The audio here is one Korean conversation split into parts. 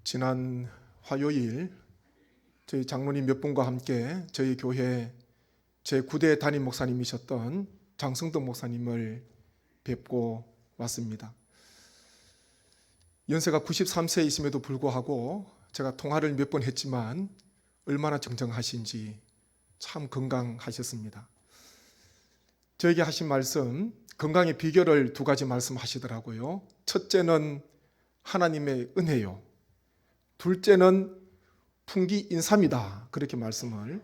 지난 화요일 저희 장로님 몇 분과 함께 저희 교회 제9대 담임 목사님이셨던 장성덕 목사님을 뵙고 왔습니다. 연세가 93세이심에도 불구하고 제가 통화를 몇 번 했지만 얼마나 정정하신지 참 건강하셨습니다. 저에게 하신 말씀, 건강의 비결을 두 가지 말씀하시더라고요. 첫째는 하나님의 은혜요, 둘째는 풍기인삼이다, 그렇게 말씀을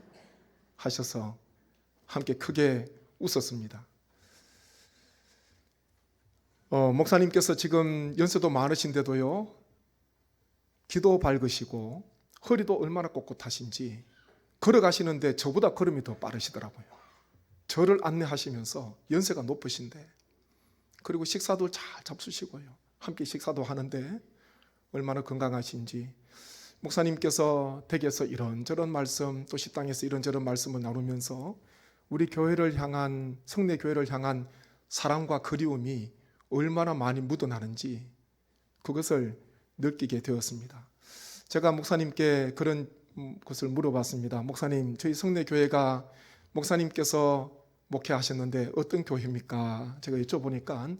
하셔서 함께 크게 웃었습니다. 목사님께서 지금 연세도 많으신데도요, 기도 밝으시고 허리도 얼마나 꼿꼿하신지 걸어가시는데 저보다 걸음이 더 빠르시더라고요. 저를 안내하시면서 연세가 높으신데, 그리고 식사도 잘 잡수시고요, 함께 식사도 하는데 얼마나 건강하신지, 목사님께서 댁에서 이런저런 말씀, 또 식당에서 이런저런 말씀을 나누면서 우리 교회를 향한, 성내 교회를 향한 사랑과 그리움이 얼마나 많이 묻어나는지 그것을 느끼게 되었습니다. 제가 목사님께 그런 것을 물어봤습니다. 목사님, 저희 성내 교회가 목사님께서 목회하셨는데 어떤 교회입니까? 제가 여쭤보니까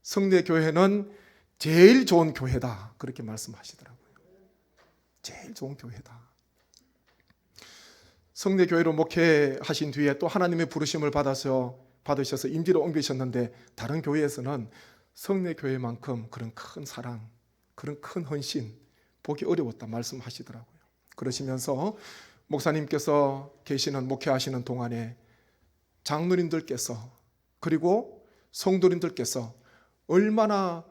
성내 교회는 제일 좋은 교회다, 그렇게 말씀하시더라고요. 제일 좋은 교회다. 성내 교회로 목회하신 뒤에 또 하나님의 부르심을 받으셔서 임지로 옮기셨는데, 다른 교회에서는 성내 교회만큼 그런 큰 사랑, 그런 큰 헌신 보기 어려웠다 말씀하시더라고요. 그러시면서 목사님께서 계시는, 목회하시는 동안에 장로님들께서, 그리고 성도님들께서 얼마나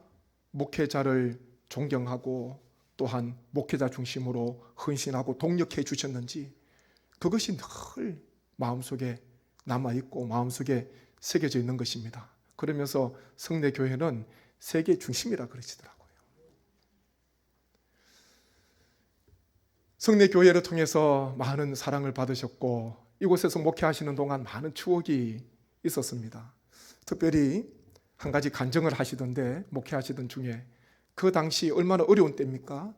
목회자를 존경하고 또한 목회자 중심으로 헌신하고 독려해 주셨는지, 그것이 늘 마음속에 남아있고 마음속에 새겨져 있는 것입니다. 그러면서 성내 교회는 세계 중심이라 그러시더라고요. 성내 교회를 통해서 많은 사랑을 받으셨고, 이곳에서 목회하시는 동안 많은 추억이 있었습니다. 특별히 한 가지 간증을 하시던데, 목회하시던 중에 그 당시 얼마나 어려운 때입니까?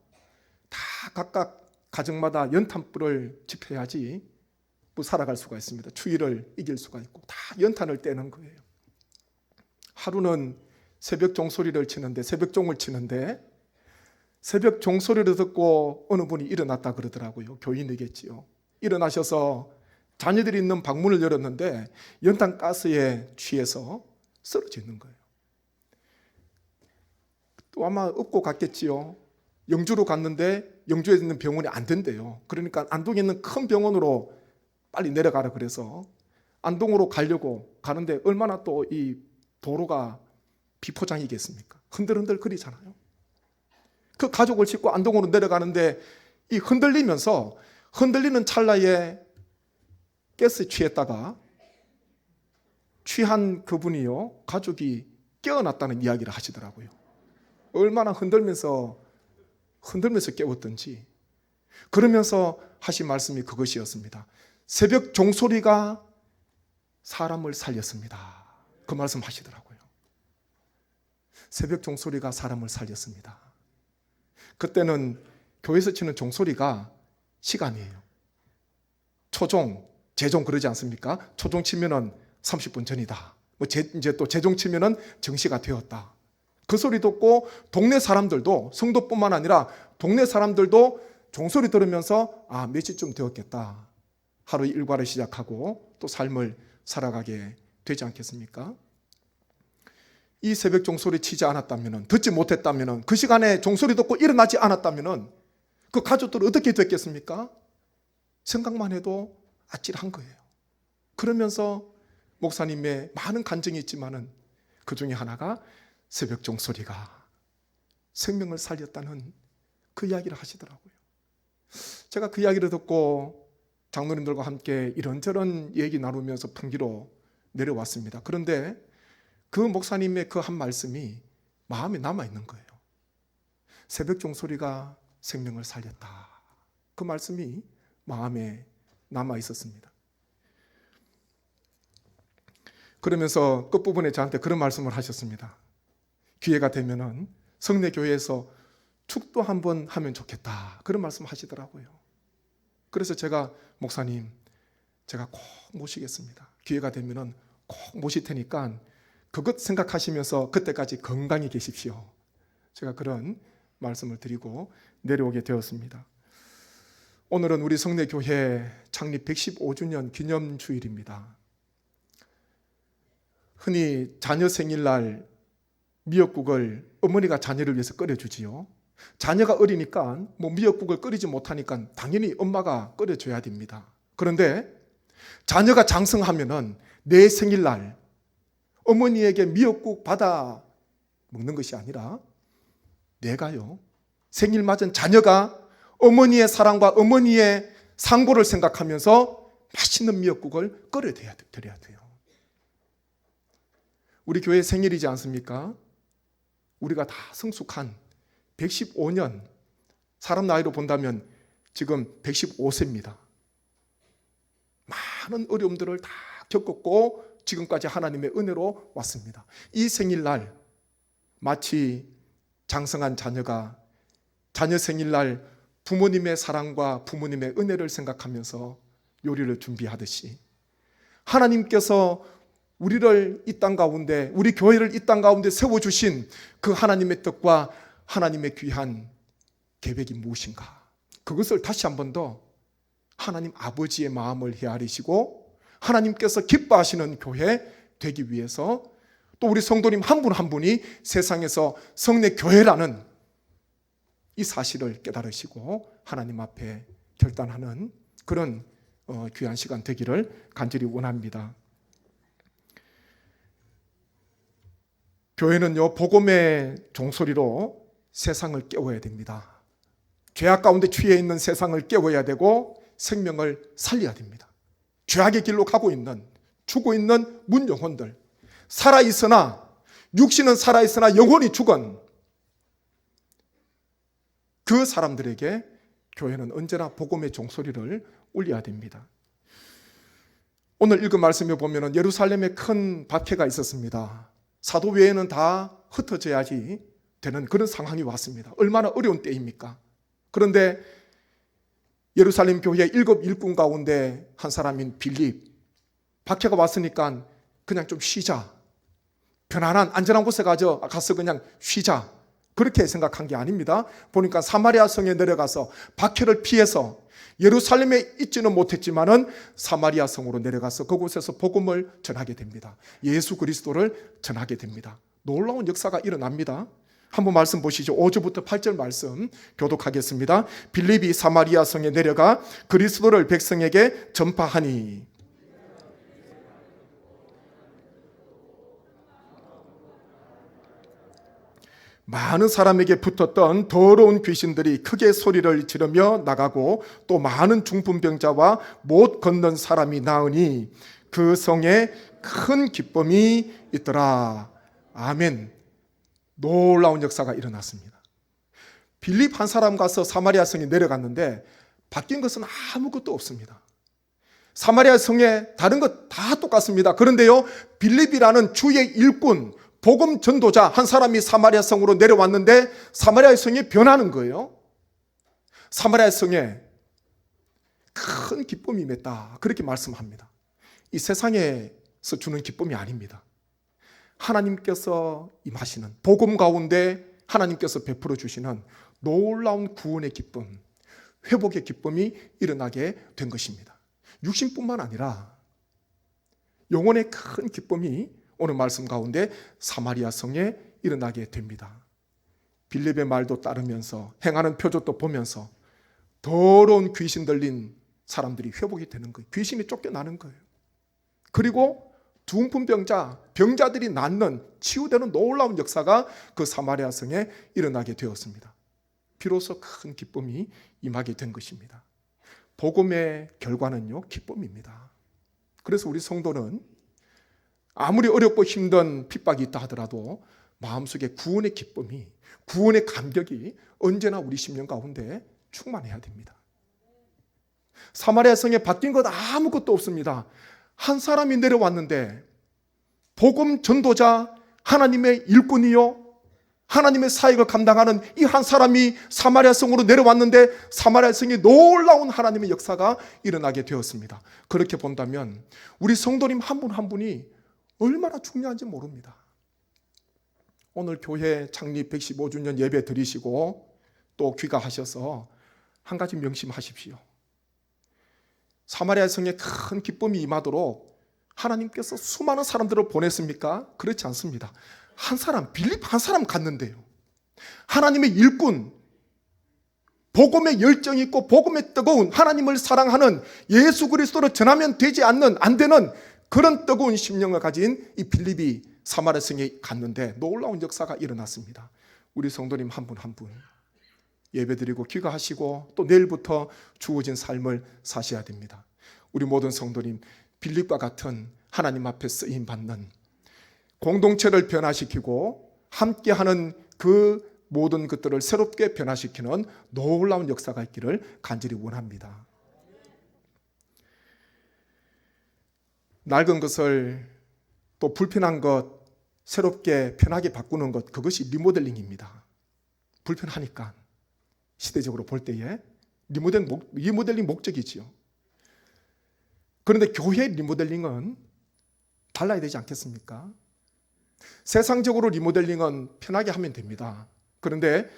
다 각각 가정마다 연탄불을 지펴야지 뭐 살아갈 수가 있습니다. 추위를 이길 수가 있고 다 연탄을 떼는 거예요. 하루는 새벽 종소리를 치는데, 새벽종을 치는데 새벽 종소리를 듣고 어느 분이 일어났다 그러더라고요. 교인이겠지요. 일어나셔서 자녀들이 있는 방문을 열었는데 연탄 가스에 취해서 쓰러져 있는 거예요. 또 아마 업고 갔겠지요. 영주로 갔는데 영주에 있는 병원이 안 된대요. 그러니까 안동에 있는 큰 병원으로 빨리 내려가라 그래서 안동으로 가려고 가는데, 얼마나 또 이 도로가 비포장이겠습니까? 흔들흔들 거리잖아요. 그 가족을 싣고 안동으로 내려가는데 이 흔들리는 찰나에 가스에 취했다가 취한 그분이요, 가족이 깨어났다는 이야기를 하시더라고요. 얼마나 흔들면서 깨웠던지. 그러면서 하신 말씀이 그것이었습니다. 새벽 종소리가 사람을 살렸습니다, 그 말씀 하시더라고요. 새벽 종소리가 사람을 살렸습니다. 그때는 교회에서 치는 종소리가 시간이에요. 초종, 재종 그러지 않습니까? 초종 치면은 30분 전이다. 이제 또 재종 치면은 정시가 되었다. 그 소리 듣고 동네 사람들도, 성도뿐만 아니라 동네 사람들도 종소리 들으면서 몇 시쯤 되었겠다, 하루 일과를 시작하고 또 삶을 살아가게 되지 않겠습니까? 이 새벽 종소리 치지 않았다면, 듣지 못했다면, 그 시간에 종소리 듣고 일어나지 않았다면 그 가족들은 어떻게 됐겠습니까? 생각만 해도 아찔한 거예요. 그러면서 목사님의 많은 간증이 있지만은 그 중에 하나가 새벽 종소리가 생명을 살렸다는 그 이야기를 하시더라고요. 제가 그 이야기를 듣고 장로님들과 함께 이런저런 얘기 나누면서 풍기로 내려왔습니다. 그런데 그 목사님의 그 한 말씀이 마음에 남아있는 거예요. 새벽 종소리가 생명을 살렸다, 그 말씀이 마음에 남아있었습니다. 그러면서 끝부분에 저한테 그런 말씀을 하셨습니다. 기회가 되면은 성내 교회에서 축도 한번 하면 좋겠다, 그런 말씀 하시더라고요. 그래서 제가 목사님, 제가 꼭 모시겠습니다. 기회가 되면은 꼭 모실 테니까 그것 생각하시면서 그때까지 건강히 계십시오. 제가 그런 말씀을 드리고 내려오게 되었습니다. 오늘은 우리 성내교회 창립 115주년 기념주일입니다. 흔히 자녀 생일날 미역국을 어머니가 자녀를 위해서 끓여주지요. 자녀가 어리니까 미역국을 끓이지 못하니까 당연히 엄마가 끓여줘야 됩니다. 그런데 자녀가 장성하면은 내 생일날 어머니에게 미역국 받아 먹는 것이 아니라 내가요, 생일 맞은 자녀가 어머니의 사랑과 어머니의 상고를 생각하면서 맛있는 미역국을 끓여드려야 돼요. 우리 교회 생일이지 않습니까? 우리가 다 성숙한 115년, 사람 나이로 본다면 지금 115세입니다. 많은 어려움들을 다 겪었고 지금까지 하나님의 은혜로 왔습니다. 이 생일날 마치 장성한 자녀가 자녀 생일날 부모님의 사랑과 부모님의 은혜를 생각하면서 요리를 준비하듯이 하나님께서 우리를 이 땅 가운데, 우리 교회를 이 땅 가운데 세워주신 그 하나님의 뜻과 하나님의 귀한 계획이 무엇인가, 그것을 다시 한 번 더 하나님 아버지의 마음을 헤아리시고 하나님께서 기뻐하시는 교회 되기 위해서 또 우리 성도님 한 분 한 분이 세상에서 성내교회라는 이 사실을 깨달으시고 하나님 앞에 결단하는 그런 귀한 시간 되기를 간절히 원합니다. 교회는요, 복음의 종소리로 세상을 깨워야 됩니다. 죄악 가운데 취해 있는 세상을 깨워야 되고 생명을 살려야 됩니다. 죄악의 길로 가고 있는, 죽어 있는 문영혼들, 살아있으나, 육신은 살아있으나 영혼이 죽은 그 사람들에게 교회는 언제나 복음의 종소리를 울려야 됩니다. 오늘 읽은 말씀에 보면 예루살렘에 큰 박해가 있었습니다. 사도 외에는 다 흩어져야지 되는 그런 상황이 왔습니다. 얼마나 어려운 때입니까? 그런데 예루살렘 교회의 7 일꾼 가운데 한 사람인 빌립, 박해가 왔으니까 그냥 좀 쉬자, 편안한 안전한 곳에 가서 그냥 쉬자, 그렇게 생각한 게 아닙니다. 보니까 사마리아 성에 내려가서 박해를 피해서 예루살렘에 있지는 못했지만은 사마리아 성으로 내려가서 그곳에서 복음을 전하게 됩니다. 예수 그리스도를 전하게 됩니다. 놀라운 역사가 일어납니다. 한번 말씀 보시죠. 5절부터 8절 말씀 교독하겠습니다. 빌립이 사마리아 성에 내려가 그리스도를 백성에게 전파하니 많은 사람에게 붙었던 더러운 귀신들이 크게 소리를 지르며 나가고 또 많은 중풍병자와 못 걷는 사람이 나으니 그 성에 큰 기쁨이 있더라. 아멘. 놀라운 역사가 일어났습니다. 빌립 한 사람 가서 사마리아 성에 내려갔는데 바뀐 것은 아무것도 없습니다. 사마리아 성에 다른 것 다 똑같습니다. 그런데요, 빌립이라는 주의 일꾼, 복음 전도자 한 사람이 사마리아 성으로 내려왔는데 사마리아 성이 변하는 거예요. 사마리아 성에 큰 기쁨이 임했다, 그렇게 말씀합니다. 이 세상에서 주는 기쁨이 아닙니다. 하나님께서 임하시는 복음 가운데 하나님께서 베풀어 주시는 놀라운 구원의 기쁨, 회복의 기쁨이 일어나게 된 것입니다. 육신뿐만 아니라 영혼의 큰 기쁨이 오늘 말씀 가운데 사마리아 성에 일어나게 됩니다. 빌립의 말도 따르면서 행하는 표적도 보면서 더러운 귀신 들린 사람들이 회복이 되는 거예요. 귀신이 쫓겨나는 거예요. 그리고 중풍병자, 병자들이 낫는, 치유되는 놀라운 역사가 그 사마리아 성에 일어나게 되었습니다. 비로소 큰 기쁨이 임하게 된 것입니다. 복음의 결과는요, 기쁨입니다. 그래서 우리 성도는 아무리 어렵고 힘든 핍박이 있다 하더라도 마음속에 구원의 기쁨이, 구원의 감격이 언제나 우리 심령 가운데 충만해야 됩니다. 사마리아 성에 바뀐 것 아무것도 없습니다. 한 사람이 내려왔는데 복음 전도자, 하나님의 일꾼이요, 하나님의 사역을 감당하는 이 한 사람이 사마리아 성으로 내려왔는데 사마리아 성에 놀라운 하나님의 역사가 일어나게 되었습니다. 그렇게 본다면 우리 성도님 한 분 한 분이 얼마나 중요한지 모릅니다. 오늘 교회 창립 115주년 예배 드리시고 또 귀가하셔서 한 가지 명심하십시오. 사마리아 성에 큰 기쁨이 임하도록 하나님께서 수많은 사람들을 보냈습니까? 그렇지 않습니다. 한 사람, 빌립 한 사람 갔는데요. 하나님의 일꾼, 복음의 열정이 있고 복음의 뜨거운 하나님을 사랑하는 예수 그리스도를 전하면 되지 않는 안 되는 그런 뜨거운 심령을 가진 이 빌립이 사마리아 성에 갔는데 놀라운 역사가 일어났습니다. 우리 성도님 한 분 한 분 예배드리고 귀가하시고 또 내일부터 주어진 삶을 사셔야 됩니다. 우리 모든 성도님 빌립과 같은 하나님 앞에 쓰임 받는 공동체를 변화시키고 함께하는 그 모든 것들을 새롭게 변화시키는 놀라운 역사가 있기를 간절히 원합니다. 낡은 것을 또 불편한 것 새롭게 편하게 바꾸는 것, 그것이 리모델링입니다. 불편하니까 시대적으로 볼 때에 리모델링 목적이지요. 그런데 교회 리모델링은 달라야 되지 않겠습니까? 세상적으로 리모델링은 편하게 하면 됩니다. 그런데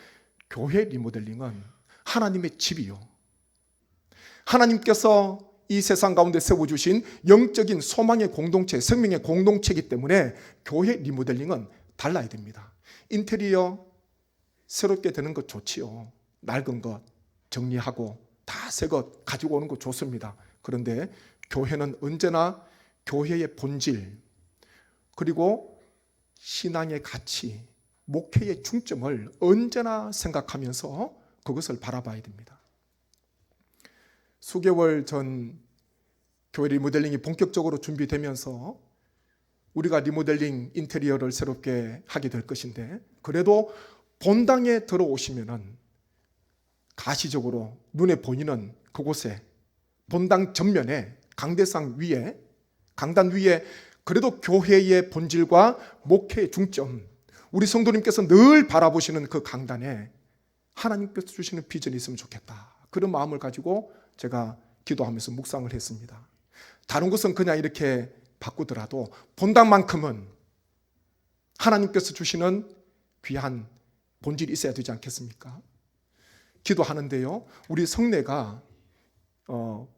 교회 리모델링은 하나님의 집이요. 하나님께서 이 세상 가운데 세워주신 영적인 소망의 공동체, 생명의 공동체이기 때문에 교회 리모델링은 달라야 됩니다. 인테리어 새롭게 되는 것 좋지요. 낡은 것 정리하고 다 새 것 가지고 오는 것 좋습니다. 그런데 교회는 언제나 교회의 본질 그리고 신앙의 가치, 목회의 중점을 언제나 생각하면서 그것을 바라봐야 됩니다. 수개월 전 교회 리모델링이 본격적으로 준비되면서 우리가 리모델링 인테리어를 새롭게 하게 될 것인데 그래도 본당에 들어오시면은 가시적으로 눈에 보이는 그곳에 본당 전면에 강대상 위에 강단 위에 그래도 교회의 본질과 목회의 중점 우리 성도님께서 늘 바라보시는 그 강단에 하나님께서 주시는 비전이 있으면 좋겠다. 그런 마음을 가지고 제가 기도하면서 묵상을 했습니다. 다른 것은 그냥 이렇게 바꾸더라도 본당만큼은 하나님께서 주시는 귀한 본질이 있어야 되지 않겠습니까? 기도하는데요. 우리 성내가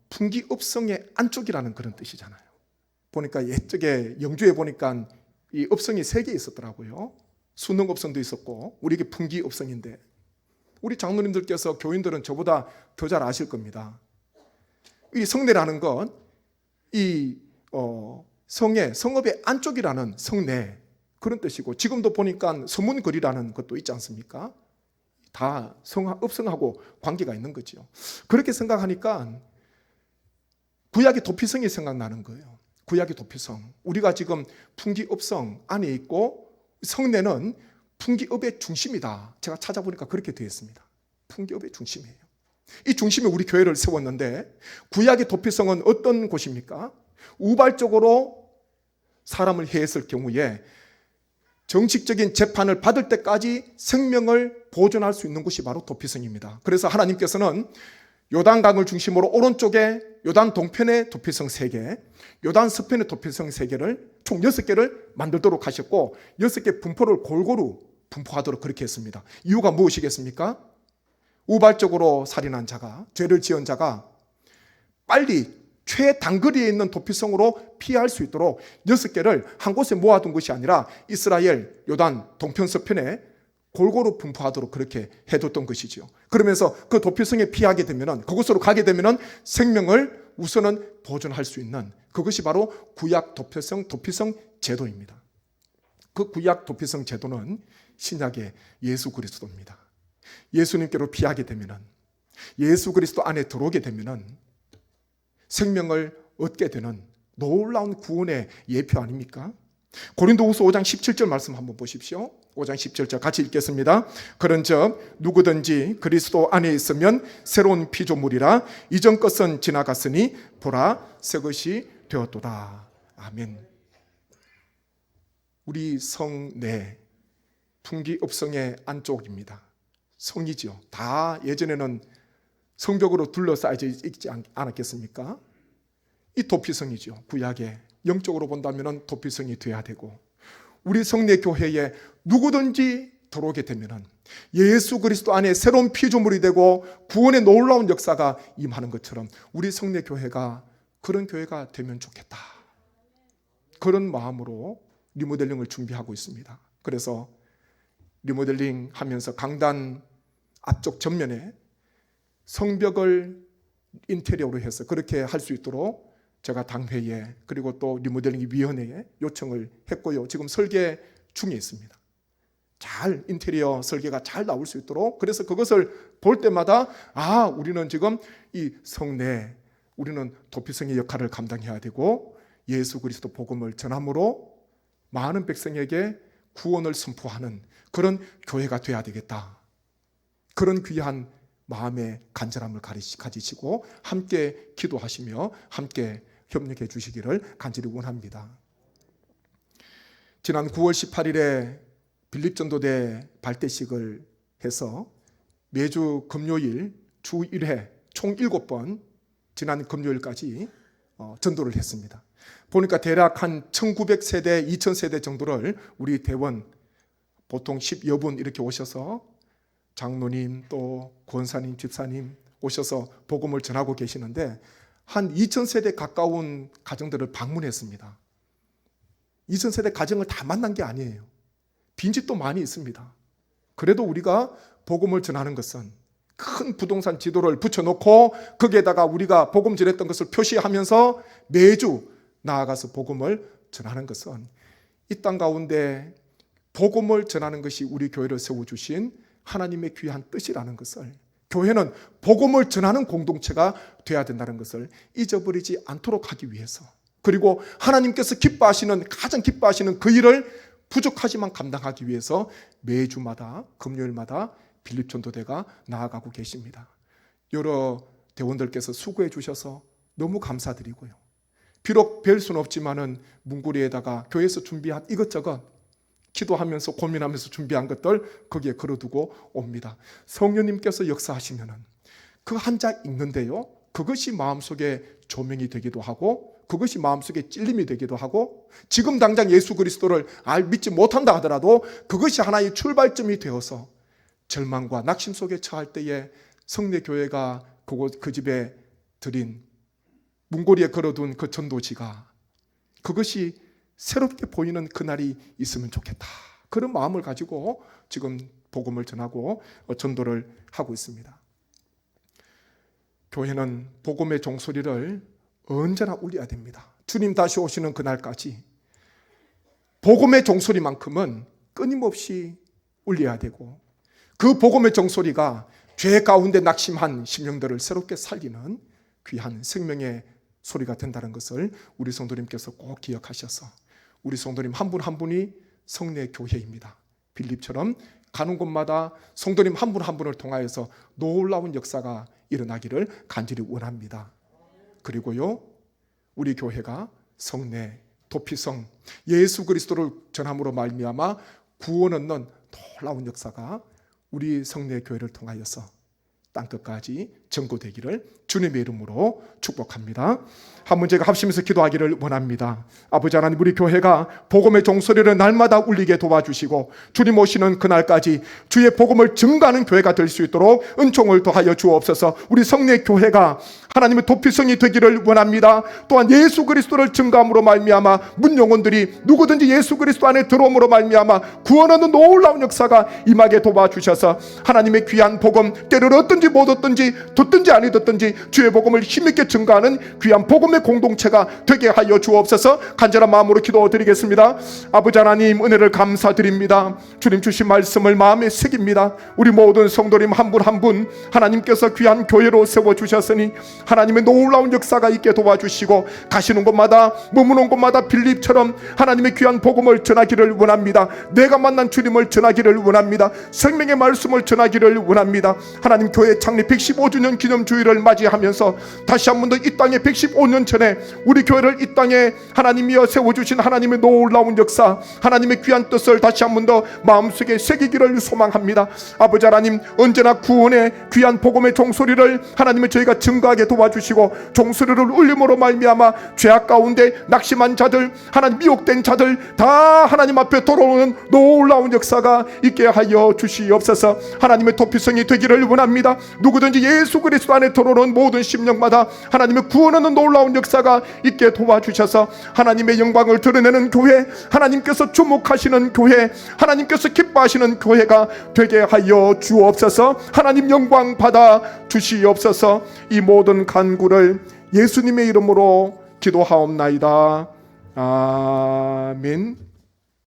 풍기읍성의 안쪽이라는 그런 뜻이잖아요. 보니까 옛적에 영주에 보니까 이 읍성이 3개 있었더라고요. 수능읍성도 있었고 우리 이게 풍기읍성인데 우리 장로님들께서 교인들은 저보다 더 잘 아실 겁니다. 이 성내라는 건 이 성의 성읍의 안쪽이라는 성내 그런 뜻이고 지금도 보니까 서문거리라는 것도 있지 않습니까? 다 읍성하고 관계가 있는 거죠. 그렇게 생각하니까 구약의 도피성이 생각나는 거예요. 구약의 도피성. 우리가 지금 풍기읍성 안에 있고 성내는 풍기읍의 중심이다. 제가 찾아보니까 그렇게 되어 있습니다. 풍기읍의 중심이에요. 이 중심에 우리 교회를 세웠는데 구약의 도피성은 어떤 곳입니까? 우발적으로 사람을 해했을 경우에 정식적인 재판을 받을 때까지 생명을 보존할 수 있는 곳이 바로 도피성입니다. 그래서 하나님께서는 요단강을 중심으로 오른쪽에 요단 동편의 도피성 3개, 요단 서편의 도피성 3개를 총 6개를 만들도록 하셨고 6개 분포를 골고루 분포하도록 그렇게 했습니다. 이유가 무엇이겠습니까? 우발적으로 살인한 자가, 죄를 지은 자가 빨리 최단거리에 있는 도피성으로 피할 수 있도록 6개를 한 곳에 모아둔 것이 아니라 이스라엘 요단 동편 서편에 골고루 분포하도록 그렇게 해뒀던 것이죠. 그러면서 그 도피성에 피하게 되면은 그곳으로 가게 되면은 생명을 우선은 보존할 수 있는 그것이 바로 구약 도피성 제도입니다. 그 구약 도피성 제도는 신약의 예수 그리스도입니다. 예수님께로 피하게 되면은 예수 그리스도 안에 들어오게 되면은 생명을 얻게 되는 놀라운 구원의 예표 아닙니까? 고린도후서 5장 17절 말씀 한번 보십시오. 5장 17절 같이 읽겠습니다. 그런즉 누구든지 그리스도 안에 있으면 새로운 피조물이라 이전 것은 지나갔으니 보라 새 것이 되었도다. 아멘. 우리 성내 풍기읍성의 안쪽입니다. 성이지요. 다 예전에는 성벽으로 둘러싸여져 있지 않았겠습니까? 이 도피성이죠. 구약에 영적으로 본다면 도피성이 돼야 되고, 우리 성내 교회에 누구든지 들어오게 되면 예수 그리스도 안에 새로운 피조물이 되고 구원의 놀라운 역사가 임하는 것처럼 우리 성내 교회가 그런 교회가 되면 좋겠다. 그런 마음으로 리모델링을 준비하고 있습니다. 그래서 리모델링 하면서 강단 앞쪽 전면에 성벽을 인테리어로 해서 그렇게 할 수 있도록 제가 당회에 그리고 또 리모델링 위원회에 요청을 했고요. 지금 설계 중에 있습니다. 잘 인테리어 설계가 잘 나올 수 있도록, 그래서 그것을 볼 때마다 우리는 지금 이 성내 우리는 도피성의 역할을 감당해야 되고 예수 그리스도 복음을 전함으로 많은 백성에게 구원을 선포하는 그런 교회가 되어야 되겠다. 그런 귀한 마음의 간절함을 가지시고 함께 기도하시며 함께 협력해 주시기를 간절히 원합니다. 지난 9월 18일에 빌립전도대 발대식을 해서 매주 금요일 주 1회 총 7번 지난 금요일까지 전도를 했습니다. 보니까 대략 한 1900세대, 2000세대 정도를 우리 대원 보통 10여 분 이렇게 오셔서 장로님 또 권사님, 집사님 오셔서 복음을 전하고 계시는데 한 2000세대 가까운 가정들을 방문했습니다. 2000세대 가정을 다 만난 게 아니에요. 빈집도 많이 있습니다. 그래도 우리가 복음을 전하는 것은 큰 부동산 지도를 붙여놓고 거기에다가 우리가 복음 전했던 것을 표시하면서 매주 나아가서 복음을 전하는 것은 이 땅 가운데 복음을 전하는 것이 우리 교회를 세워주신 하나님의 귀한 뜻이라는 것을, 교회는 복음을 전하는 공동체가 되어야 된다는 것을 잊어버리지 않도록 하기 위해서, 그리고 하나님께서 가장 기뻐하시는 그 일을 부족하지만 감당하기 위해서 매주마다 금요일마다 빌립전도대가 나아가고 계십니다. 여러 대원들께서 수고해 주셔서 너무 감사드리고요. 비록 뵐 수는 없지만은 문고리에다가 교회에서 준비한 이것저것 기도하면서 고민하면서 준비한 것들 거기에 걸어두고 옵니다. 성령님께서 역사하시면은 그 한 장 읽는데요, 그것이 마음속에 조명이 되기도 하고 그것이 마음속에 찔림이 되기도 하고, 지금 당장 예수 그리스도를 믿지 못한다 하더라도 그것이 하나의 출발점이 되어서 절망과 낙심 속에 처할 때에 성내교회가 그 집에 드린 문고리에 걸어둔 그 전도지가 그것이 새롭게 보이는 그날이 있으면 좋겠다. 그런 마음을 가지고 지금 복음을 전하고 전도를 하고 있습니다. 교회는 복음의 종소리를 언제나 울려야 됩니다. 주님 다시 오시는 그날까지 복음의 종소리만큼은 끊임없이 울려야 되고, 그 복음의 종소리가 죄 가운데 낙심한 심령들을 새롭게 살리는 귀한 생명의 소리가 된다는 것을 우리 성도님께서 꼭 기억하셔서, 우리 성도님 한 분 한 분이 성내 교회입니다. 빌립처럼 가는 곳마다 성도님 한 분 한 분을 통하여서 놀라운 역사가 일어나기를 간절히 원합니다. 그리고요, 우리 교회가 성내 도피성 예수 그리스도를 전함으로 말미암아 구원 얻는 놀라운 역사가 우리 성내 교회를 통하여서 땅끝까지 전고되기를 주님의 이름으로 축복합니다. 한번 제가 합심해서 기도하기를 원합니다. 아버지 하나님, 우리 교회가 복음의 종소리를 날마다 울리게 도와주시고 주님 오시는 그날까지 주의 복음을 증거하는 교회가 될 수 있도록 은총을 더하여 주옵소서. 우리 성내 교회가 하나님의 도피성이 되기를 원합니다. 또한 예수 그리스도를 증거함으로 말미암아 문영혼들이 누구든지 예수 그리스도 안에 들어옴으로 말미암아 구원하는 놀라운 역사가 임하게 도와주셔서 하나님의 귀한 복음, 때를 얻든지 못 얻든지 듣든지 아니 듣든지 주의 복음을 힘있게 증거하는 귀한 복음의 공동체가 되게 하여 주옵소서. 간절한 마음으로 기도드리겠습니다. 아버지 하나님, 은혜를 감사드립니다. 주님 주신 말씀을 마음에 새깁니다. 우리 모든 성도님 한 분 한 분 하나님께서 귀한 교회로 세워주셨으니 하나님의 놀라운 역사가 있게 도와주시고, 가시는 곳마다 머무는 곳마다 빌립처럼 하나님의 귀한 복음을 전하기를 원합니다. 내가 만난 주님을 전하기를 원합니다. 생명의 말씀을 전하기를 원합니다. 하나님, 교회 창립 115주년 105주년 기념주일을 맞이하면서 다시 한 번 더 이 땅에 115년 전에 우리 교회를 이 땅에 하나님이여 세워주신 하나님의 놀라운 역사, 하나님의 귀한 뜻을 다시 한 번 더 마음속에 새기기를 소망합니다. 아버지 하나님, 언제나 구원의 귀한 복음의 종소리를 하나님의 저희가 증거하게 도와주시고, 종소리를 울림으로 말미암아 죄악 가운데 낙심한 자들, 하나님 미혹된 자들 다 하나님 앞에 돌아오는 놀라운 역사가 있게 하여 주시옵소서. 하나님의 도피성이 되기를 원합니다. 누구든지 예수 그리스도 안에 들어오는 모든 심령마다 하나님의 구원하는 놀라운 역사가 있게 도와주셔서 하나님의 영광을 드러내는 교회, 하나님께서 주목하시는 교회, 하나님께서 기뻐하시는 교회가 되게 하여 주옵소서. 하나님 영광 받아 주시옵소서. 이 모든 간구를 예수님의 이름으로 기도하옵나이다. 아멘.